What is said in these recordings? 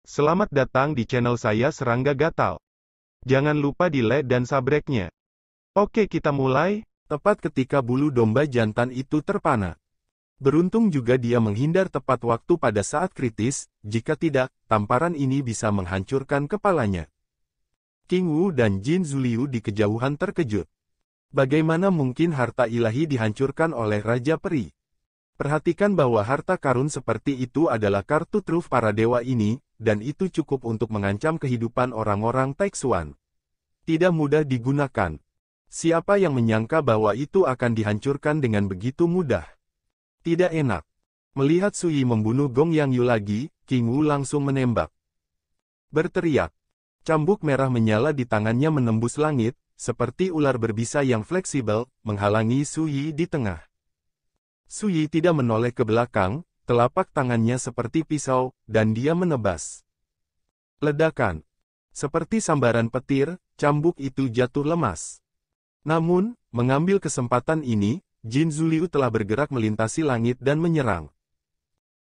Selamat datang di channel saya Serangga Gatal. Jangan lupa di like dan subscribe-nya. Oke, kita mulai. Tepat ketika bulu domba jantan itu terpana. Beruntung juga dia menghindar tepat waktu pada saat kritis, jika tidak, tamparan ini bisa menghancurkan kepalanya. King Wu dan Jin Zuliu di kejauhan terkejut. Bagaimana mungkin harta ilahi dihancurkan oleh Raja Peri? Perhatikan bahwa harta karun seperti itu adalah kartu truf para dewa ini, dan itu cukup untuk mengancam kehidupan orang-orang Taixuan. Tidak mudah digunakan. Siapa yang menyangka bahwa itu akan dihancurkan dengan begitu mudah? Tidak enak. Melihat Sui membunuh Gong Yang Yu lagi, King Wu langsung menembak. Berteriak. Cambuk merah menyala di tangannya menembus langit, seperti ular berbisa yang fleksibel, menghalangi Sui di tengah. Sui tidak menoleh ke belakang, telapak tangannya seperti pisau, dan dia menebas. Ledakan. Seperti sambaran petir, cambuk itu jatuh lemas. Namun, mengambil kesempatan ini, Jin Zuliu telah bergerak melintasi langit dan menyerang.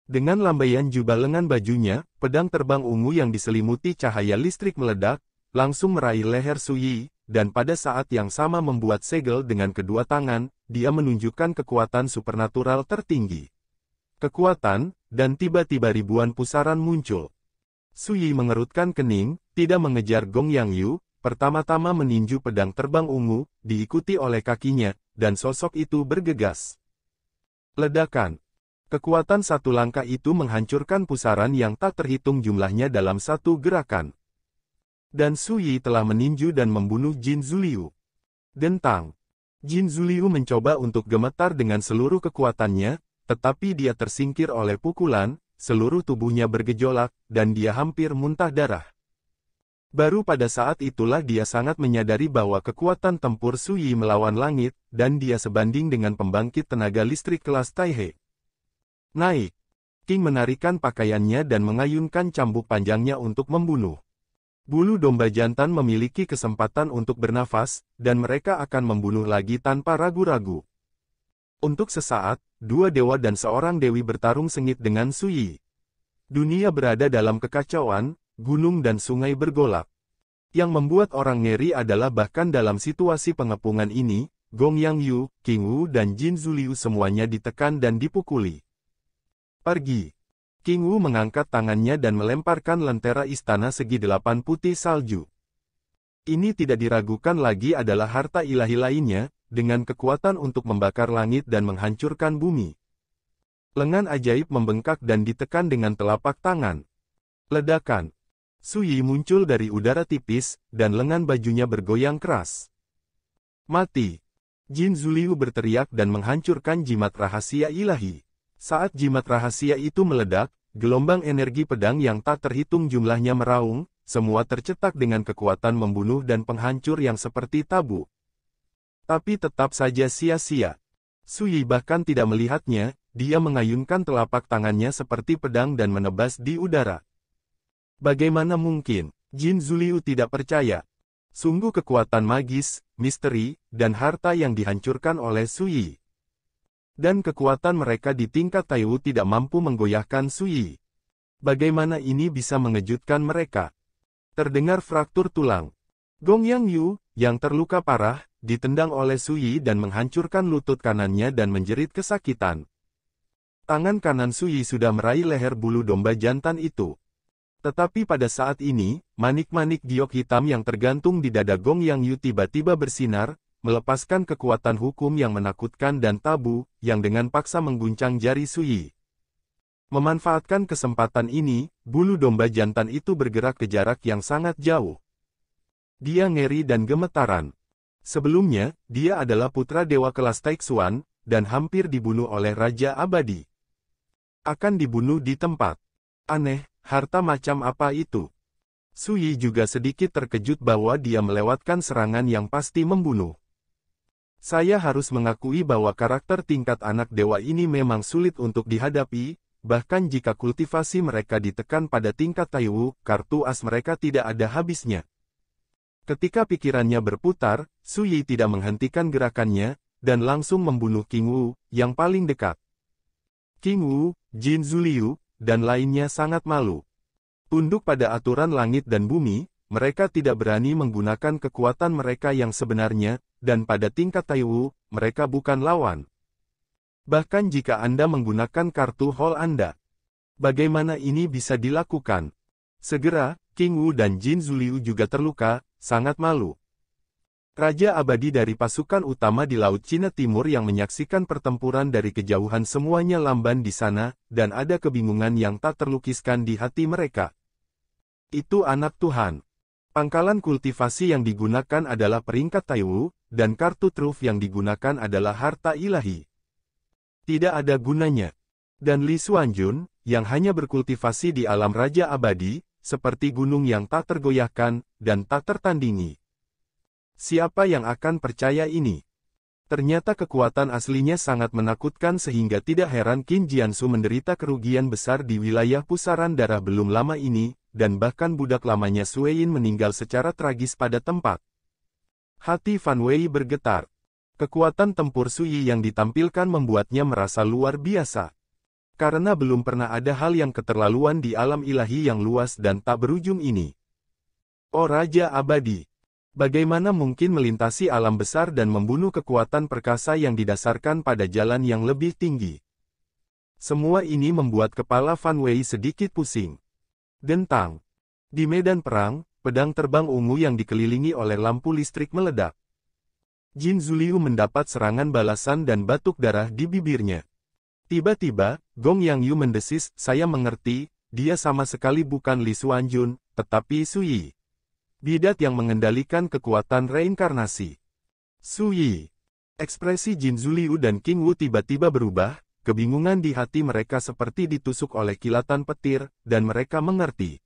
Dengan lambaian jubah lengan bajunya, pedang terbang ungu yang diselimuti cahaya listrik meledak, langsung meraih leher Sui, dan pada saat yang sama membuat segel dengan kedua tangan, dia menunjukkan kekuatan supernatural tertinggi. Kekuatan, dan tiba-tiba ribuan pusaran muncul. Sui mengerutkan kening, tidak mengejar Gong Yang Yu, pertama-tama meninju pedang terbang ungu, diikuti oleh kakinya, dan sosok itu bergegas. Ledakan. Kekuatan satu langkah itu menghancurkan pusaran yang tak terhitung jumlahnya dalam satu gerakan. Dan Sui telah meninju dan membunuh Jin Zuliu. Dentang. Jin Zuliu mencoba untuk gemetar dengan seluruh kekuatannya, tetapi dia tersingkir oleh pukulan, seluruh tubuhnya bergejolak, dan dia hampir muntah darah. Baru pada saat itulah dia sangat menyadari bahwa kekuatan tempur Sui melawan langit, dan dia sebanding dengan pembangkit tenaga listrik kelas Taihe. Naik. King menarikan pakaiannya dan mengayunkan cambuk panjangnya untuk membunuh. Bulu domba jantan memiliki kesempatan untuk bernafas, dan mereka akan membunuh lagi tanpa ragu-ragu. Untuk sesaat, dua dewa dan seorang dewi bertarung sengit dengan Sui. Dunia berada dalam kekacauan, gunung dan sungai bergolak. Yang membuat orang ngeri adalah bahkan dalam situasi pengepungan ini, Gong Yang Yu, King Wu dan Jin Zuliu semuanya ditekan dan dipukuli. Pergi. King Wu mengangkat tangannya dan melemparkan lentera istana segi 8 putih salju. Ini tidak diragukan lagi adalah harta ilahi lainnya, dengan kekuatan untuk membakar langit dan menghancurkan bumi. Lengan ajaib membengkak dan ditekan dengan telapak tangan. Ledakan. Sui muncul dari udara tipis, dan lengan bajunya bergoyang keras. Mati. Jin Zuliu berteriak dan menghancurkan jimat rahasia ilahi. Saat jimat rahasia itu meledak, gelombang energi pedang yang tak terhitung jumlahnya meraung, semua tercetak dengan kekuatan membunuh dan penghancur yang seperti tabu. Tapi tetap saja sia-sia. Sui bahkan tidak melihatnya, dia mengayunkan telapak tangannya seperti pedang dan menebas di udara. Bagaimana mungkin? Jin Zuliu tidak percaya. Sungguh kekuatan magis, misteri, dan harta yang dihancurkan oleh Sui. Dan kekuatan mereka di tingkat Taiwu tidak mampu menggoyahkan Sui. Bagaimana ini bisa mengejutkan mereka? Terdengar fraktur tulang. Gong Yang Yu, yang terluka parah, ditendang oleh Sui dan menghancurkan lutut kanannya dan menjerit kesakitan. Tangan kanan Sui sudah meraih leher bulu domba jantan itu. Tetapi pada saat ini, manik-manik giok hitam yang tergantung di dada Gong Yang Yu tiba-tiba bersinar, melepaskan kekuatan hukum yang menakutkan dan tabu, yang dengan paksa mengguncang jari Sui. Memanfaatkan kesempatan ini, bulu domba jantan itu bergerak ke jarak yang sangat jauh. Dia ngeri dan gemetaran. Sebelumnya, dia adalah putra dewa kelas Taixuan, dan hampir dibunuh oleh Raja Abadi. Akan dibunuh di tempat. Aneh, harta macam apa itu? Sui juga sedikit terkejut bahwa dia melewatkan serangan yang pasti membunuh. Saya harus mengakui bahwa karakter tingkat anak dewa ini memang sulit untuk dihadapi, bahkan jika kultivasi mereka ditekan pada tingkat Taiwu, kartu as mereka tidak ada habisnya. Ketika pikirannya berputar, Sui tidak menghentikan gerakannya, dan langsung membunuh King Wu, yang paling dekat. King Wu, Jin Zuliu, dan lainnya sangat malu. Tunduk pada aturan langit dan bumi, mereka tidak berani menggunakan kekuatan mereka yang sebenarnya, dan pada tingkat Taiwu, mereka bukan lawan. Bahkan jika Anda menggunakan kartu Hall Anda. Bagaimana ini bisa dilakukan? Segera, King Wu dan Jin Zuliu juga terluka, sangat malu. Raja abadi dari pasukan utama di Laut Cina Timur yang menyaksikan pertempuran dari kejauhan semuanya lamban di sana, dan ada kebingungan yang tak terlukiskan di hati mereka. Itu anak Tuhan. Pangkalan kultivasi yang digunakan adalah peringkat Taiwu, dan kartu truf yang digunakan adalah harta ilahi. Tidak ada gunanya. Dan Li Xuanjun, yang hanya berkultivasi di alam raja abadi, seperti gunung yang tak tergoyahkan, dan tak tertandingi. Siapa yang akan percaya ini? Ternyata kekuatan aslinya sangat menakutkan sehingga tidak heran Qin Jiansu menderita kerugian besar di wilayah pusaran darah belum lama ini, dan bahkan budak lamanya Sui Yin meninggal secara tragis pada tempat. Hati Fan Wei bergetar. Kekuatan tempur Sui yang ditampilkan membuatnya merasa luar biasa. Karena belum pernah ada hal yang keterlaluan di alam ilahi yang luas dan tak berujung ini. Oh Raja Abadi! Bagaimana mungkin melintasi alam besar dan membunuh kekuatan perkasa yang didasarkan pada jalan yang lebih tinggi? Semua ini membuat kepala Fan Wei sedikit pusing. Dentang. Di medan perang, pedang terbang ungu yang dikelilingi oleh lampu listrik meledak. Jin Zuliu mendapat serangan balasan dan batuk darah di bibirnya. Tiba-tiba, Gong Yang Yu mendesis, "Saya mengerti, dia sama sekali bukan Li Xuanjun, tetapi Sui. Bidat yang mengendalikan kekuatan reinkarnasi." Sui. Ekspresi Jin Zuliu dan King Wu tiba-tiba berubah. Kebingungan di hati mereka seperti ditusuk oleh kilatan petir, dan mereka mengerti.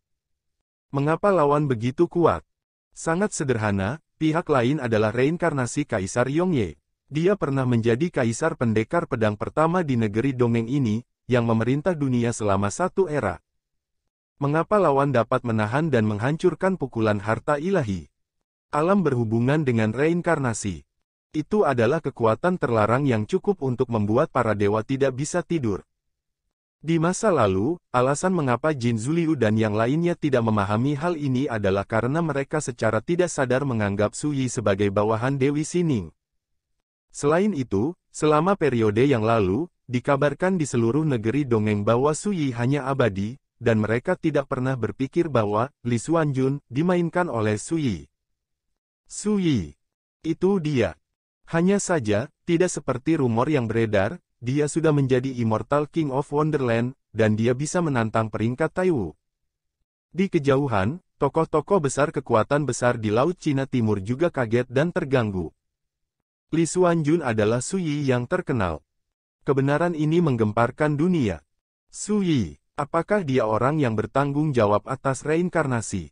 Mengapa lawan begitu kuat? Sangat sederhana, pihak lain adalah reinkarnasi Kaisar Yongye. Dia pernah menjadi kaisar pendekar pedang pertama di negeri dongeng ini, yang memerintah dunia selama satu era. Mengapa lawan dapat menahan dan menghancurkan pukulan harta ilahi? Alam berhubungan dengan reinkarnasi. Itu adalah kekuatan terlarang yang cukup untuk membuat para dewa tidak bisa tidur. Di masa lalu, alasan mengapa Jin Zuliu dan yang lainnya tidak memahami hal ini adalah karena mereka secara tidak sadar menganggap Sui sebagai bawahan Dewi Sining. Selain itu, selama periode yang lalu, dikabarkan di seluruh negeri dongeng bahwa Sui hanya abadi, dan mereka tidak pernah berpikir bahwa Li Xuanjun dimainkan oleh Sui. Sui. Itu dia. Hanya saja, tidak seperti rumor yang beredar, dia sudah menjadi Immortal King of Wonderland, dan dia bisa menantang peringkat Taiwu. Di kejauhan, tokoh-tokoh besar kekuatan besar di Laut Cina Timur juga kaget dan terganggu. Li Xuanjun adalah Sui yang terkenal. Kebenaran ini menggemparkan dunia. Sui, apakah dia orang yang bertanggung jawab atas reinkarnasi?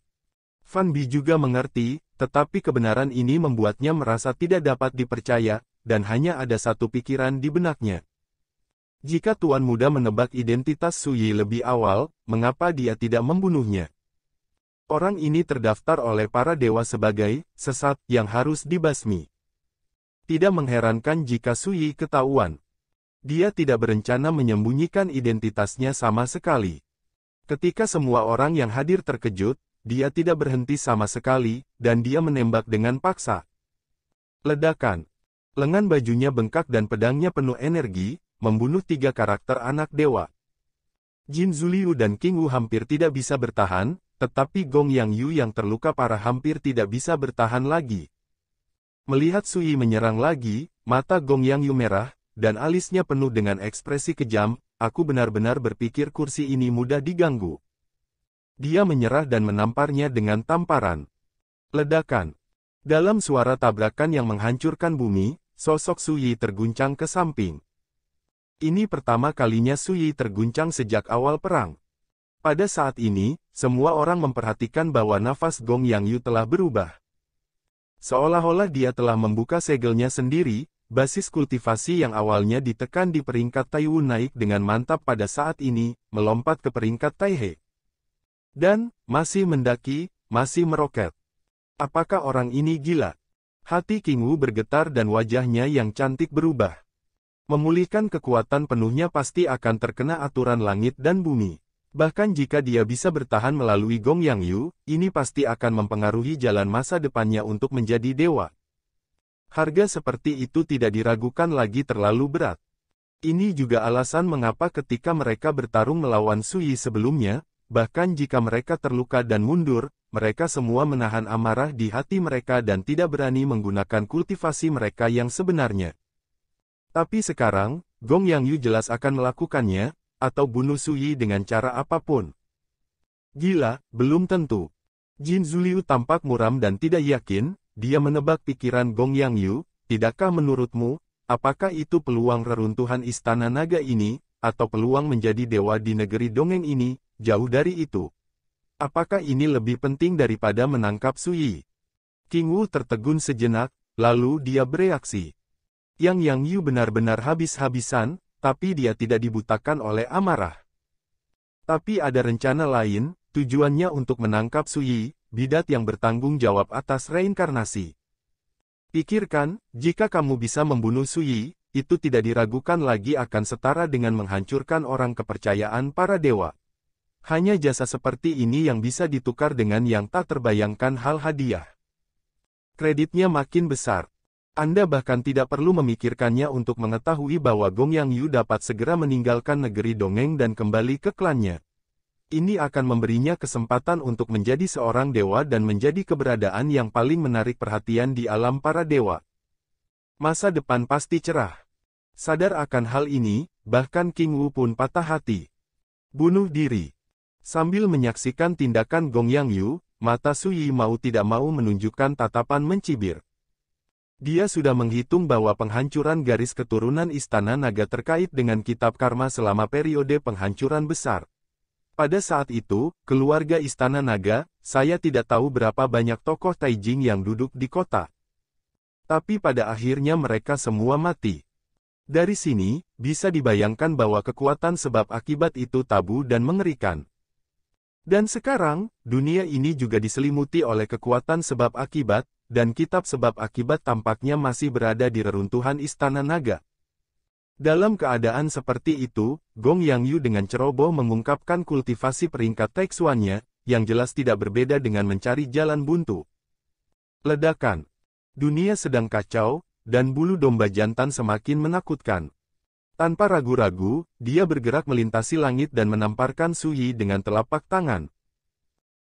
Fan Bi juga mengerti, tetapi kebenaran ini membuatnya merasa tidak dapat dipercaya, dan hanya ada satu pikiran di benaknya. Jika Tuan Muda menebak identitas Sui lebih awal, mengapa dia tidak membunuhnya? Orang ini terdaftar oleh para dewa sebagai sesat yang harus dibasmi. Tidak mengherankan jika Sui ketahuan. Dia tidak berencana menyembunyikan identitasnya sama sekali. Ketika semua orang yang hadir terkejut, dia tidak berhenti sama sekali, dan dia menembak dengan paksa. Ledakan. Lengan bajunya bengkak dan pedangnya penuh energi, membunuh 3 karakter anak dewa. Jin Zuliu dan King Wu hampir tidak bisa bertahan, tetapi Gong Yang Yu yang terluka parah hampir tidak bisa bertahan lagi. Melihat Sui menyerang lagi, mata Gong Yang Yu merah, dan alisnya penuh dengan ekspresi kejam. Aku benar-benar berpikir kursi ini mudah diganggu. Dia menyerah dan menamparnya dengan tamparan. Ledakan. Dalam suara tabrakan yang menghancurkan bumi, sosok Sui terguncang ke samping. Ini pertama kalinya Sui terguncang sejak awal perang. Pada saat ini, semua orang memperhatikan bahwa nafas Gong Yang Yu telah berubah. Seolah-olah dia telah membuka segelnya sendiri, basis kultivasi yang awalnya ditekan di peringkat Taiwu naik dengan mantap pada saat ini, melompat ke peringkat Taihe. Dan, masih mendaki, masih meroket. Apakah orang ini gila? Hati King Wu bergetar dan wajahnya yang cantik berubah. Memulihkan kekuatan penuhnya pasti akan terkena aturan langit dan bumi. Bahkan jika dia bisa bertahan melalui Gong Yang Yu, ini pasti akan mempengaruhi jalan masa depannya untuk menjadi dewa. Harga seperti itu tidak diragukan lagi terlalu berat. Ini juga alasan mengapa ketika mereka bertarung melawan Sui sebelumnya, bahkan jika mereka terluka dan mundur, mereka semua menahan amarah di hati mereka dan tidak berani menggunakan kultivasi mereka yang sebenarnya. Tapi sekarang, Gong Yang Yu jelas akan melakukannya, atau bunuh Sui dengan cara apapun. Gila, belum tentu. Jin Zuliu tampak muram dan tidak yakin, dia menebak pikiran Gong Yang Yu, tidakkah menurutmu, apakah itu peluang reruntuhan istana naga ini, atau peluang menjadi dewa di negeri dongeng ini, jauh dari itu. Apakah ini lebih penting daripada menangkap Sui? King Wu tertegun sejenak, lalu dia bereaksi. Yang Yu benar-benar habis-habisan, tapi dia tidak dibutakan oleh amarah. Tapi ada rencana lain, tujuannya untuk menangkap Sui, bidat yang bertanggung jawab atas reinkarnasi. Pikirkan, jika kamu bisa membunuh Sui, itu tidak diragukan lagi akan setara dengan menghancurkan orang kepercayaan para dewa. Hanya jasa seperti ini yang bisa ditukar dengan yang tak terbayangkan hal hadiah. Kreditnya makin besar. Anda bahkan tidak perlu memikirkannya untuk mengetahui bahwa Gong Yang Yu dapat segera meninggalkan negeri dongeng dan kembali ke klannya. Ini akan memberinya kesempatan untuk menjadi seorang dewa dan menjadi keberadaan yang paling menarik perhatian di alam para dewa. Masa depan pasti cerah. Sadar akan hal ini, bahkan King Wu pun patah hati. Bunuh diri. Sambil menyaksikan tindakan Gong Yang Yu, mata Sui mau tidak mau menunjukkan tatapan mencibir. Dia sudah menghitung bahwa penghancuran garis keturunan Istana Naga terkait dengan kitab karma selama periode penghancuran besar. Pada saat itu, keluarga Istana Naga, saya tidak tahu berapa banyak tokoh Taijing yang duduk di kota. Tapi pada akhirnya mereka semua mati. Dari sini, bisa dibayangkan bahwa kekuatan sebab akibat itu tabu dan mengerikan. Dan sekarang, dunia ini juga diselimuti oleh kekuatan sebab akibat, dan kitab sebab akibat tampaknya masih berada di reruntuhan Istana Naga. Dalam keadaan seperti itu, Gong Yang Yu dengan ceroboh mengungkapkan kultivasi peringkat Taixuannya, yang jelas tidak berbeda dengan mencari jalan buntu. Ledakan. Dunia sedang kacau, dan bulu domba jantan semakin menakutkan. Tanpa ragu-ragu, dia bergerak melintasi langit dan menamparkan Sui dengan telapak tangan.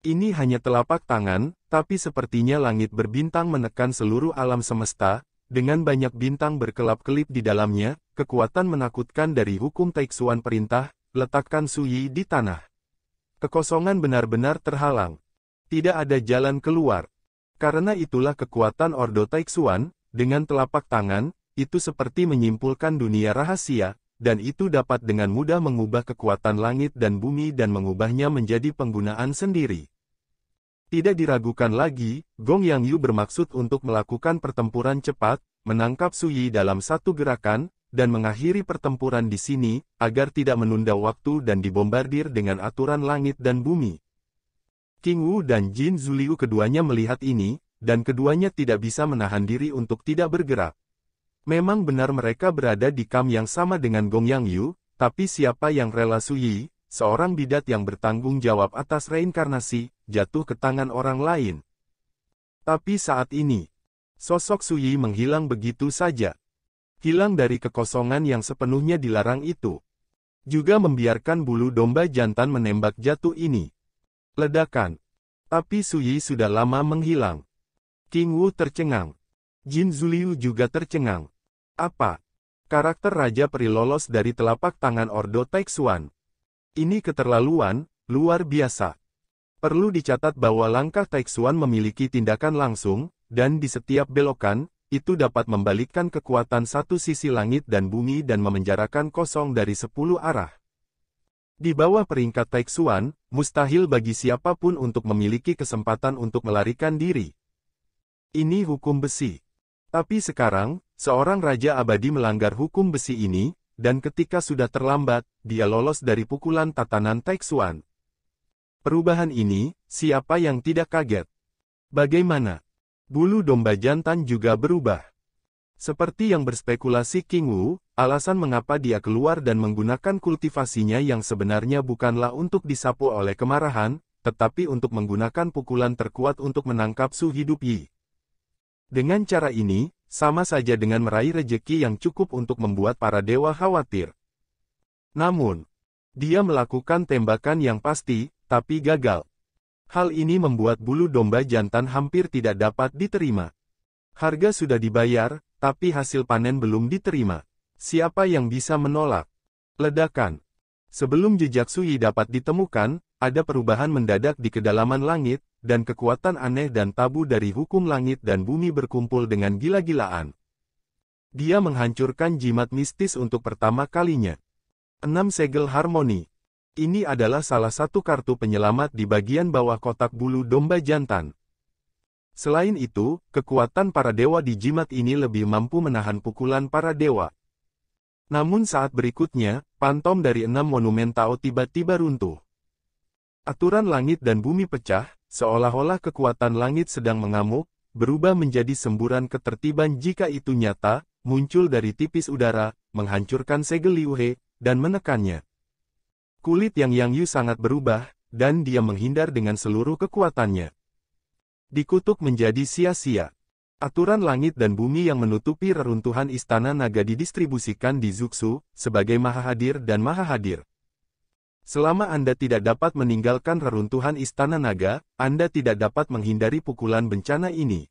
Ini hanya telapak tangan, tapi sepertinya langit berbintang menekan seluruh alam semesta, dengan banyak bintang berkelap-kelip di dalamnya, kekuatan menakutkan dari hukum Taixuan perintah, letakkan Sui di tanah. Kekosongan benar-benar terhalang. Tidak ada jalan keluar. Karena itulah kekuatan Ordo Taixuan, dengan telapak tangan, itu seperti menyimpulkan dunia rahasia, dan itu dapat dengan mudah mengubah kekuatan langit dan bumi dan mengubahnya menjadi penggunaan sendiri. Tidak diragukan lagi, Gong Yang Yu bermaksud untuk melakukan pertempuran cepat, menangkap Sui dalam satu gerakan, dan mengakhiri pertempuran di sini, agar tidak menunda waktu dan dibombardir dengan aturan langit dan bumi. King Wu dan Jin Zuliu keduanya melihat ini, dan keduanya tidak bisa menahan diri untuk tidak bergerak. Memang benar mereka berada di camp yang sama dengan Gong Yang Yu, tapi siapa yang rela Sui, seorang bidat yang bertanggung jawab atas reinkarnasi, jatuh ke tangan orang lain. Tapi saat ini, sosok Sui menghilang begitu saja. Hilang dari kekosongan yang sepenuhnya dilarang itu. Juga membiarkan bulu domba jantan menembak jatuh ini. Ledakan. Tapi Sui sudah lama menghilang. King Wu tercengang. Jin Zuliu juga tercengang. Apa? Karakter Raja Peri lolos dari telapak tangan Ordo Taixuan. Ini keterlaluan, luar biasa. Perlu dicatat bahwa langkah Taixuan memiliki tindakan langsung, dan di setiap belokan, itu dapat membalikkan kekuatan satu sisi langit dan bumi dan memenjarakan kosong dari 10 arah. Di bawah peringkat Taixuan, mustahil bagi siapapun untuk memiliki kesempatan untuk melarikan diri. Ini hukum besi. Tapi sekarang, seorang Raja Abadi melanggar hukum besi ini, dan ketika sudah terlambat, dia lolos dari pukulan tatanan Taixuan. Perubahan ini, siapa yang tidak kaget? Bagaimana? Bulu domba jantan juga berubah. Seperti yang berspekulasi King Wu, alasan mengapa dia keluar dan menggunakan kultivasinya yang sebenarnya bukanlah untuk disapu oleh kemarahan, tetapi untuk menggunakan pukulan terkuat untuk menangkap Su hidup Yi. Dengan cara ini, sama saja dengan meraih rejeki yang cukup untuk membuat para dewa khawatir. Namun, dia melakukan tembakan yang pasti, tapi gagal. Hal ini membuat bulu domba jantan hampir tidak dapat diterima. Harga sudah dibayar, tapi hasil panen belum diterima. Siapa yang bisa menolak? Ledakan. Sebelum jejak Su Yi dapat ditemukan, ada perubahan mendadak di kedalaman langit, dan kekuatan aneh dan tabu dari hukum langit dan bumi berkumpul dengan gila-gilaan. Dia menghancurkan jimat mistis untuk pertama kalinya. 6 segel harmoni. Ini adalah salah satu kartu penyelamat di bagian bawah kotak bulu domba jantan. Selain itu, kekuatan para dewa di jimat ini lebih mampu menahan pukulan para dewa. Namun saat berikutnya, pantom dari 6 monumen Tao tiba-tiba runtuh. Aturan langit dan bumi pecah, seolah-olah kekuatan langit sedang mengamuk, berubah menjadi semburan ketertiban jika itu nyata, muncul dari tipis udara, menghancurkan segel Liu He, dan menekannya. Kulit Yang Yu sangat berubah, dan dia menghindar dengan seluruh kekuatannya. Dikutuk menjadi sia-sia. Aturan langit dan bumi yang menutupi reruntuhan istana naga didistribusikan di Zuxu, sebagai Maha Hadir dan Maha Hadir. Selama Anda tidak dapat meninggalkan reruntuhan istana naga, Anda tidak dapat menghindari pukulan bencana ini.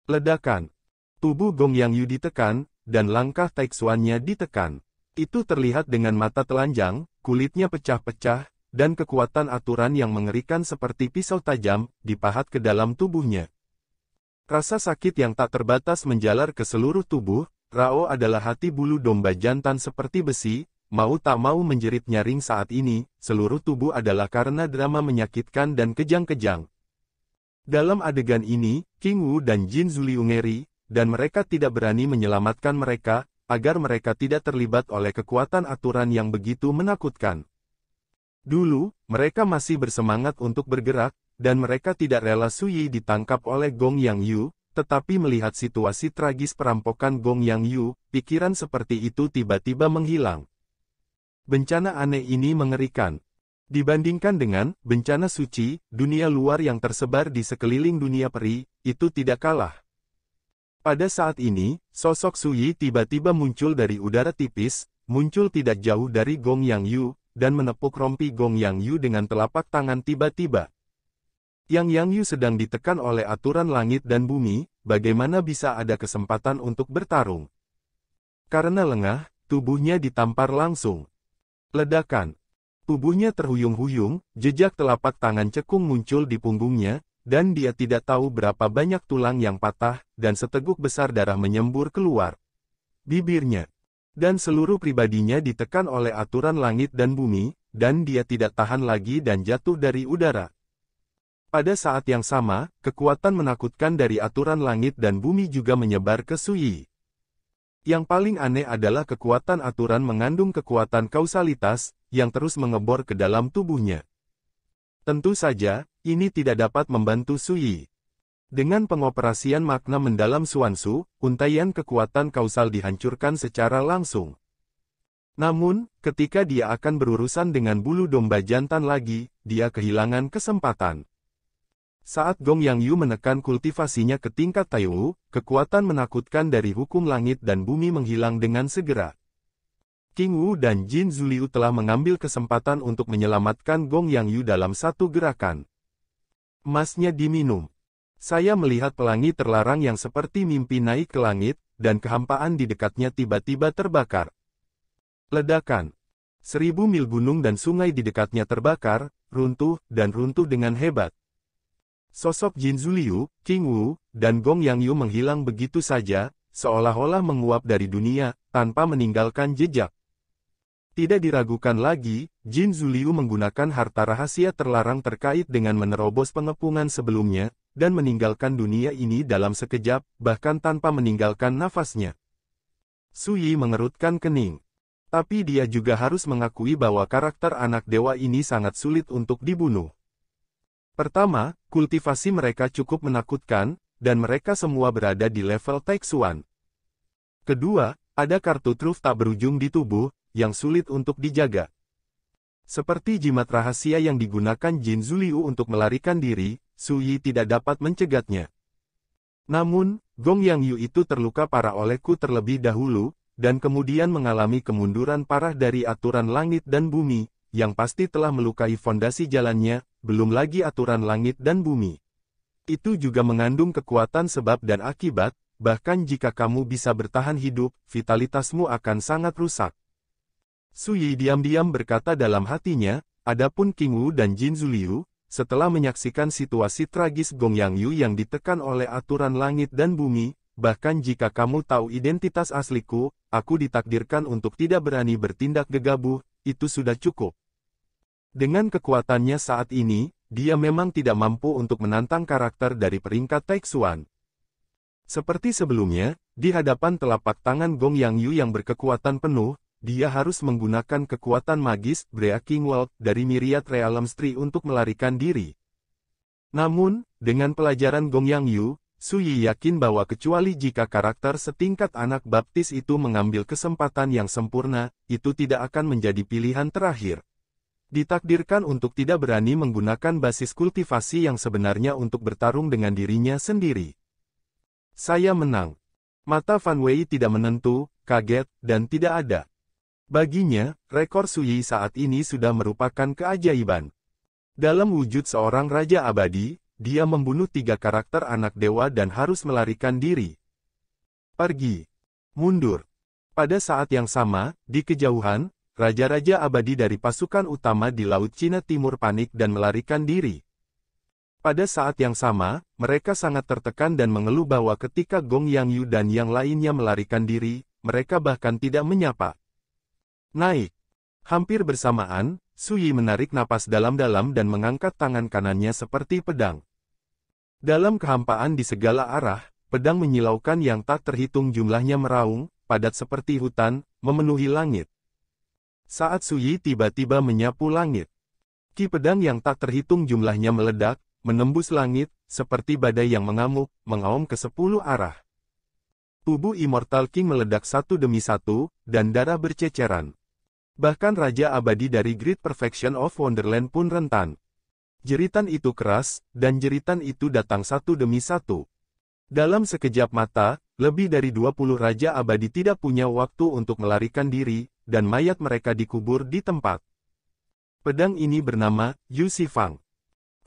Ledakan. Tubuh Gong Yang Yu ditekan, dan langkah Taixuan-nya ditekan. Itu terlihat dengan mata telanjang, kulitnya pecah-pecah, dan kekuatan aturan yang mengerikan seperti pisau tajam, dipahat ke dalam tubuhnya. Rasa sakit yang tak terbatas menjalar ke seluruh tubuh. Rao adalah hati bulu domba jantan seperti besi, mau tak mau menjerit nyaring saat ini, seluruh tubuh adalah karena drama menyakitkan dan kejang-kejang. Dalam adegan ini, King Wu dan Jin Zuliu ngeri, dan mereka tidak berani menyelamatkan mereka, agar mereka tidak terlibat oleh kekuatan aturan yang begitu menakutkan. Dulu, mereka masih bersemangat untuk bergerak, dan mereka tidak rela Su Yi ditangkap oleh Gong Yang Yu, tetapi melihat situasi tragis perampokan Gong Yang Yu, pikiran seperti itu tiba-tiba menghilang. Bencana aneh ini mengerikan. Dibandingkan dengan bencana suci, dunia luar yang tersebar di sekeliling dunia peri, itu tidak kalah. Pada saat ini, sosok Su Yi tiba-tiba muncul dari udara tipis, muncul tidak jauh dari Gong Yang Yu, dan menepuk rompi Gong Yang Yu dengan telapak tangan tiba-tiba. Yang Yu sedang ditekan oleh aturan langit dan bumi, bagaimana bisa ada kesempatan untuk bertarung? Karena lengah, tubuhnya ditampar langsung. Ledakan. Tubuhnya terhuyung-huyung, jejak telapak tangan cekung muncul di punggungnya, dan dia tidak tahu berapa banyak tulang yang patah, dan seteguk besar darah menyembur keluar bibirnya. Dan seluruh pribadinya ditekan oleh aturan langit dan bumi, dan dia tidak tahan lagi dan jatuh dari udara. Pada saat yang sama, kekuatan menakutkan dari aturan langit dan bumi juga menyebar ke Su Yi. Yang paling aneh adalah kekuatan aturan mengandung kekuatan kausalitas, yang terus mengebor ke dalam tubuhnya. Tentu saja, ini tidak dapat membantu Su Yi. Dengan pengoperasian makna mendalam Xuanzu, untaian kekuatan kausal dihancurkan secara langsung. Namun, ketika dia akan berurusan dengan bulu domba jantan lagi, dia kehilangan kesempatan. Saat Gong Yang Yu menekan kultivasinya ke tingkat Taiwu, kekuatan menakutkan dari hukum langit dan bumi menghilang dengan segera. King Wu dan Jin Zuliu telah mengambil kesempatan untuk menyelamatkan Gong Yang Yu dalam satu gerakan. Emasnya diminum. Saya melihat pelangi terlarang yang seperti mimpi naik ke langit, dan kehampaan di dekatnya tiba-tiba terbakar. Ledakan. 1000 mil gunung dan sungai di dekatnya terbakar, runtuh, dan runtuh dengan hebat. Sosok Jin Zuliu, King Wu, dan Gong Yang Yu menghilang begitu saja, seolah-olah menguap dari dunia, tanpa meninggalkan jejak. Tidak diragukan lagi, Jin Zuliu menggunakan harta rahasia terlarang terkait dengan menerobos pengepungan sebelumnya, dan meninggalkan dunia ini dalam sekejap, bahkan tanpa meninggalkan nafasnya. Su Yi mengerutkan kening. Tapi dia juga harus mengakui bahwa karakter anak dewa ini sangat sulit untuk dibunuh. Pertama, kultivasi mereka cukup menakutkan, dan mereka semua berada di level Taixuan. Kedua, ada kartu truf tak berujung di tubuh, yang sulit untuk dijaga. Seperti jimat rahasia yang digunakan Jin Zuliu untuk melarikan diri, Su Yi tidak dapat mencegatnya. Namun, Gong Yang Yu itu terluka parah oleh Ku terlebih dahulu, dan kemudian mengalami kemunduran parah dari aturan langit dan bumi, yang pasti telah melukai fondasi jalannya, belum lagi aturan langit dan bumi. Itu juga mengandung kekuatan sebab dan akibat, bahkan jika kamu bisa bertahan hidup, vitalitasmu akan sangat rusak. Su Yi diam-diam berkata dalam hatinya, adapun King Wu dan Jin Zuliu, setelah menyaksikan situasi tragis Gong Yang Yu yang ditekan oleh aturan langit dan bumi, bahkan jika kamu tahu identitas asliku, aku ditakdirkan untuk tidak berani bertindak gegabah, itu sudah cukup. Dengan kekuatannya saat ini, dia memang tidak mampu untuk menantang karakter dari peringkat Taixuan. Seperti sebelumnya, di hadapan telapak tangan Gong Yang Yu yang berkekuatan penuh, dia harus menggunakan kekuatan magis Breaking World dari Myriad Realms Tree untuk melarikan diri. Namun, dengan pelajaran Gong Yang Yu, Su Yi yakin bahwa kecuali jika karakter setingkat anak baptis itu mengambil kesempatan yang sempurna, itu tidak akan menjadi pilihan terakhir. Ditakdirkan untuk tidak berani menggunakan basis kultivasi yang sebenarnya untuk bertarung dengan dirinya sendiri. Saya menang. Mata Fan Wei tidak menentu, kaget, dan tidak ada. Baginya, rekor Su Yi saat ini sudah merupakan keajaiban. Dalam wujud seorang raja abadi, dia membunuh 3 karakter anak dewa dan harus melarikan diri. Pergi. Mundur. Pada saat yang sama, di kejauhan, raja-raja abadi dari pasukan utama di Laut Cina Timur panik dan melarikan diri. Pada saat yang sama, mereka sangat tertekan dan mengeluh bahwa ketika Gong Yang Yu dan yang lainnya melarikan diri, mereka bahkan tidak menyapa. Naik. Hampir bersamaan, Su Yi menarik napas dalam-dalam dan mengangkat tangan kanannya seperti pedang. Dalam kehampaan di segala arah, pedang menyilaukan yang tak terhitung jumlahnya meraung, padat seperti hutan, memenuhi langit. Saat Su Yi tiba-tiba menyapu langit, ki pedang yang tak terhitung jumlahnya meledak, menembus langit, seperti badai yang mengamuk, mengaum ke 10 arah. Tubuh Immortal King meledak satu demi satu, dan darah berceceran. Bahkan Raja Abadi dari Great Perfection of Wonderland pun rentan. Jeritan itu keras, dan jeritan itu datang satu demi satu. Dalam sekejap mata, lebih dari 20 Raja Abadi tidak punya waktu untuk melarikan diri, dan mayat mereka dikubur di tempat. Pedang ini bernama Yu Sifang.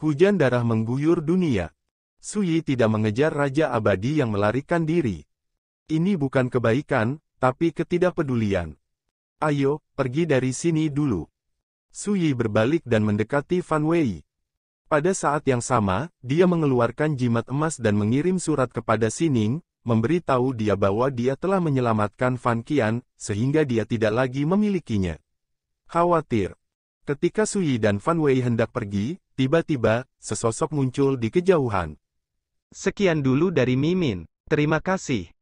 Hujan darah mengguyur dunia. Su Yi tidak mengejar Raja Abadi yang melarikan diri. Ini bukan kebaikan, tapi ketidakpedulian. Ayo, pergi dari sini dulu. Su Yi berbalik dan mendekati Fan Wei. Pada saat yang sama, dia mengeluarkan jimat emas dan mengirim surat kepada Sining, memberitahu dia bahwa dia telah menyelamatkan Fan Qian, sehingga dia tidak lagi memilikinya. Khawatir. Ketika Su Yi dan Fan Wei hendak pergi, tiba-tiba, sesosok muncul di kejauhan. Sekian dulu dari Mimin. Terima kasih.